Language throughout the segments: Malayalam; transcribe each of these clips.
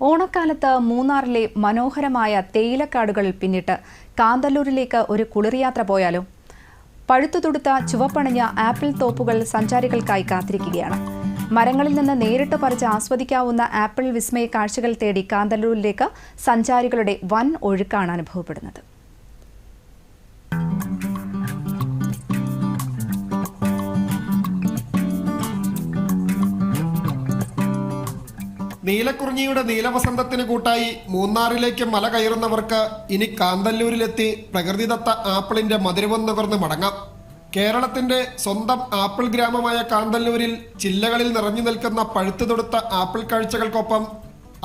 ഓണക്കാലത്ത് മൂന്നാറിലെ മനോഹരമായ തേയിലക്കാടുകൾ പിന്നിട്ട് കാന്തല്ലൂരിലേക്ക് ഒരു കുളിർയാത്ര പോയാലും പഴുത്തുതുടുത്ത ചുവപ്പണിഞ്ഞ ആപ്പിൾ തോപ്പുകൾ സഞ്ചാരികൾക്കായി കാത്തിരിക്കുകയാണ്. മരങ്ങളിൽ നിന്ന് നേരിട്ട് പറിച്ച് ആസ്വദിക്കാവുന്ന ആപ്പിൾ വിസ്മയ കാഴ്ചകൾ തേടി കാന്തല്ലൂരിലേക്ക് സഞ്ചാരികളുടെ വൻ ഒഴുക്കാണ് അനുഭവപ്പെടുന്നത്. നീലക്കുറിഞ്ഞിയുടെ നീലവസന്തത്തിന് കൂട്ടായി മൂന്നാറിലേക്ക് മല കയറുന്നവർക്ക് ഇനി കാന്തല്ലൂരിലെത്തി പ്രകൃതിദത്ത ആപ്പിളിന്റെ മധുരവും നുകർന്ന് മടങ്ങാം. കേരളത്തിന്റെ സ്വന്തം ആപ്പിൾ ഗ്രാമമായ കാന്തല്ലൂരിൽ ചില്ലകളിൽ നിറഞ്ഞു നിൽക്കുന്ന പഴുത്തുതൊടുത്ത ആപ്പിൾ കാഴ്ചകൾക്കൊപ്പം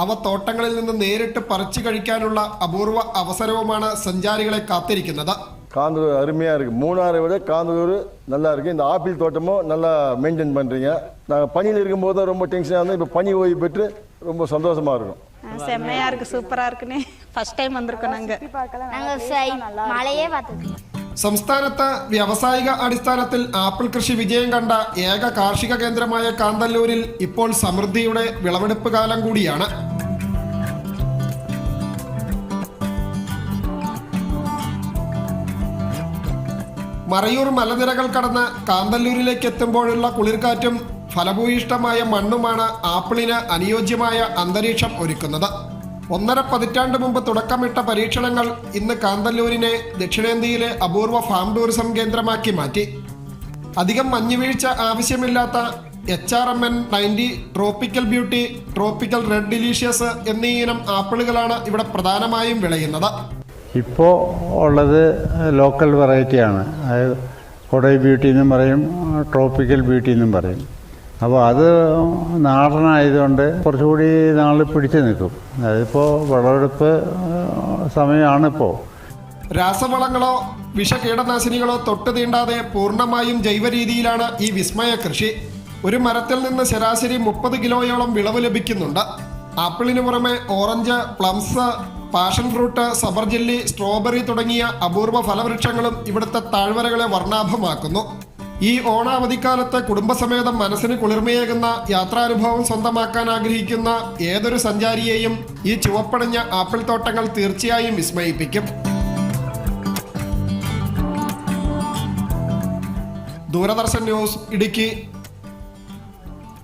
അവ തോട്ടങ്ങളിൽ നിന്ന് നേരിട്ട് പറിച്ചു കഴിക്കാനുള്ള അപൂർവ അവസരവുമാണ് സഞ്ചാരികളെ കാത്തിരിക്കുന്നത്. காந்தலூர் அருமையாக இருக்குது. மூணாரை விட காந்தலூர் நல்லா இருக்குது. இந்த ஆப்பிள் தோட்டமும் நல்லா மெயின்டைன் பண்ணுறீங்க. நாங்கள் பனியில் இருக்கும்போது ரொம்ப டென்ஷனாக இருந்தோம். இப்போ பனி ஓய்வு பெற்று ரொம்ப சந்தோஷமாக இருக்கும். செம்மையாக இருக்குது, சூப்பராக இருக்குன்னு ஃபர்ஸ்ட் டைம் வந்திருக்கோம். நாங்கள் മലയെ பார்த்தது. സംസ്ഥാനത്ത് വ്യാവസായിക അടിസ്ഥാനത്തിൽ ആപ്പിൾ കൃഷി വിജയം കണ്ട ഏക കാർഷിക കേന്ദ്രമായ കാന്തല്ലൂരിൽ ഇപ്പോൾ സമൃദ്ധിയുടെ വിളവെടുപ്പ് കാലം കൂടിയാണ്. മറയൂർ മലനിരകൾ കടന്ന് കാന്തല്ലൂരിലേക്ക് എത്തുമ്പോഴുള്ള കുളിർക്കാറ്റും ഫലഭൂയിഷ്ടമായ മണ്ണുമാണ് ആപ്പിളിന് അനുയോജ്യമായ അന്തരീക്ഷം ഒരുക്കുന്നത്. 1.5 പതിറ്റാണ്ട് മുമ്പ് തുടക്കമിട്ട പരീക്ഷണങ്ങൾ ഇന്ന് കാന്തല്ലൂരിനെ ദക്ഷിണേന്ത്യയിലെ അപൂർവ ഫാം ടൂറിസം കേന്ദ്രമാക്കി മാറ്റി. അധികം മഞ്ഞുവീഴ്ച ആവശ്യമില്ലാത്ത HRMN 90, tropical beauty, tropical red delicious എന്നീ ഇനം ആപ്പിളുകളാണ് ഇവിടെ പ്രധാനമായും വിളയുന്നത്. ഇപ്പോൾ ഉള്ളത് ലോക്കൽ വെറൈറ്റിയാണ്. അതായത് കൊടൈ ബ്യൂട്ടി എന്നും പറയും, ട്രോപ്പിക്കൽ ബ്യൂട്ടി എന്നും പറയും. അപ്പോൾ അത് നാടനായതുകൊണ്ട് കുറച്ചുകൂടി നാൾ പിടിച്ചു നിൽക്കും. അതിപ്പോൾ വിളവെടുപ്പ് സമയമാണിപ്പോൾ. രാസവളങ്ങളോ വിഷകീടനാശിനികളോ തൊട്ട് തീണ്ടാതെ പൂർണ്ണമായും ജൈവ രീതിയിലാണ് ഈ വിസ്മയ കൃഷി. ഒരു മരത്തിൽ നിന്ന് ശരാശരി 30 കിലോയോളം വിളവ് ലഭിക്കുന്നുണ്ട്. ആപ്പിളിന് പുറമെ ഓറഞ്ച്, പ്ലംസ്, പാഷൻ ഫ്രൂട്ട്, സബർ ജെല്ലി, സ്ട്രോബെറി തുടങ്ങിയ അപൂർവ ഫലവൃക്ഷങ്ങളും ഇവിടുത്തെ താഴ്വരകളെ വർണ്ണാഭമാക്കുന്നു. ഈ ഓണാവധിക്കാലത്ത് കുടുംബസമേതം മനസ്സിന് കുളിർമയേകുന്ന യാത്രാനുഭവം സ്വന്തമാക്കാൻ ആഗ്രഹിക്കുന്ന ഏതൊരു സഞ്ചാരിയെയും ഈ ചുവപ്പണിഞ്ഞ ആപ്പിൾ തോട്ടങ്ങൾ തീർച്ചയായും വിസ്മയിപ്പിക്കും. ദൂരദർശൻ ന്യൂസ്, ഇടുക്കി.